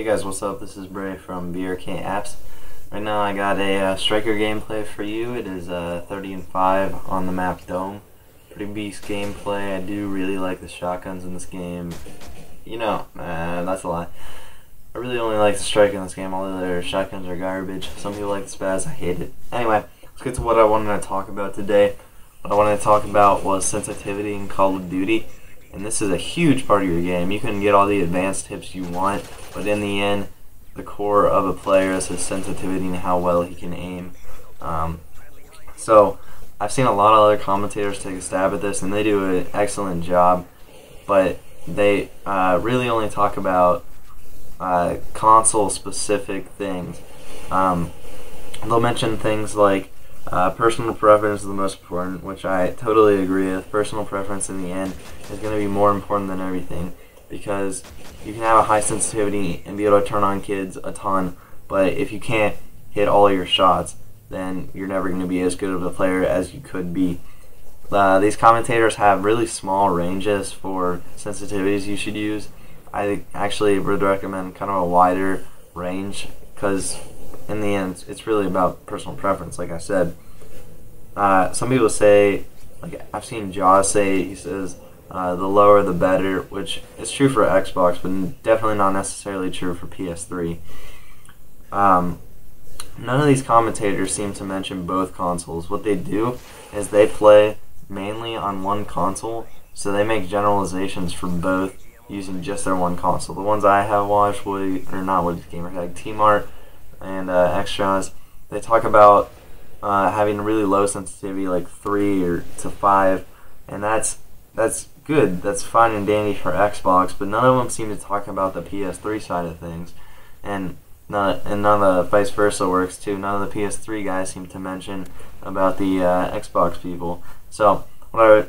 guys, what's up? This is Bray from BRK Apps. Right now I got a striker gameplay for you. It is 30-5 on the map Dome. Pretty beast gameplay. I do really like the shotguns in this game. That's a lie. I really only like the striker in this game. All the other shotguns are garbage. Some people like the spaz. I hate it. Anyway, let's get to what I wanted to talk about today. What I wanted to talk about was sensitivity in Call of Duty. And this is a huge part of your game. You can get all the advanced tips you want, but in the end, the core of a player is his sensitivity and how well he can aim. So I've seen a lot of other commentators take a stab at this, and they do an excellent job, but they really only talk about console-specific things. They'll mention things like personal preference is the most important, which I totally agree with. Personal preference in the end is going to be more important than everything, because you can have a high sensitivity and be able to turn on kids a ton, but if you can't hit all your shots, then you're never going to be as good of a player as you could be. These commentators have really small ranges for sensitivities you should use. I actually would recommend kind of a wider range, because in the end, it's really about personal preference, like I said. Some people say, like I've seen Jaws say, he says, the lower the better, which is true for Xbox, but definitely not necessarily true for PS3. None of these commentators seem to mention both consoles. What they do is they play mainly on one console, so they make generalizations for both using just their one console. The ones I have watched, Woody's Gamer Tag, T-Mart, and Extras, they talk about having really low sensitivity, like 3 or to 5, and that's good. That's fine and dandy for Xbox, but none of them seem to talk about the PS3 side of things, and none of the vice versa works too. None of the PS3 guys seem to mention about the Xbox people. So really,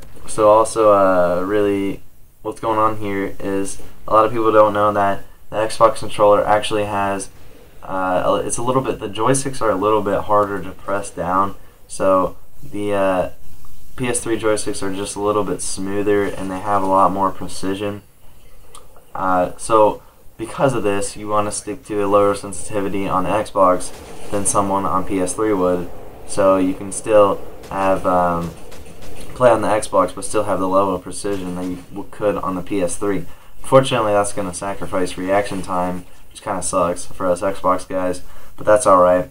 what's going on here is a lot of people don't know that the Xbox controller actually has it's a little bit, the joysticks are a little bit harder to press down, so the PS3 joysticks are just a little bit smoother and they have a lot more precision. So because of this, you want to stick to a lower sensitivity on Xbox than someone on PS3 would, so you can still have play on the Xbox but still have the level of precision that you could on the PS3. Unfortunately, that's going to sacrifice reaction time, which kind of sucks for us Xbox guys, but that's alright.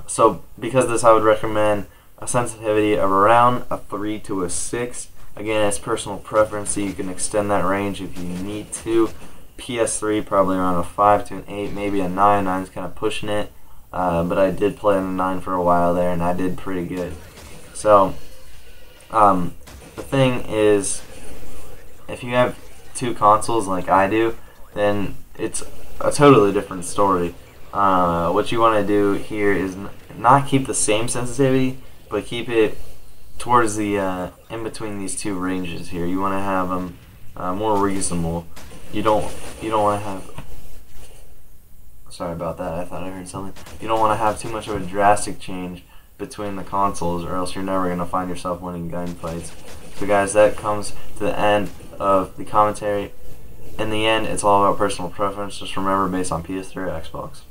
So because of this, I would recommend a sensitivity of around a 3 to a 6. Again, it's personal preference, so you can extend that range if you need to. PS3 probably around a 5 to an 8, maybe a 9. 9's kind of pushing it, but I did play on a 9 for a while there, and I did pretty good. So the thing is, if you have two consoles like I do, then it's a totally different story. What you want to do here is not keep the same sensitivity, but keep it towards the in between these two ranges here. You want to have them more reasonable. You don't want to have. Sorry about that. I thought I heard something. You don't want to have too much of a drastic change between the consoles, or else you're never going to find yourself winning gunfights. So guys, that comes to the end of the commentary. In the end, it's all about personal preference. Just remember, based on PS3 or Xbox.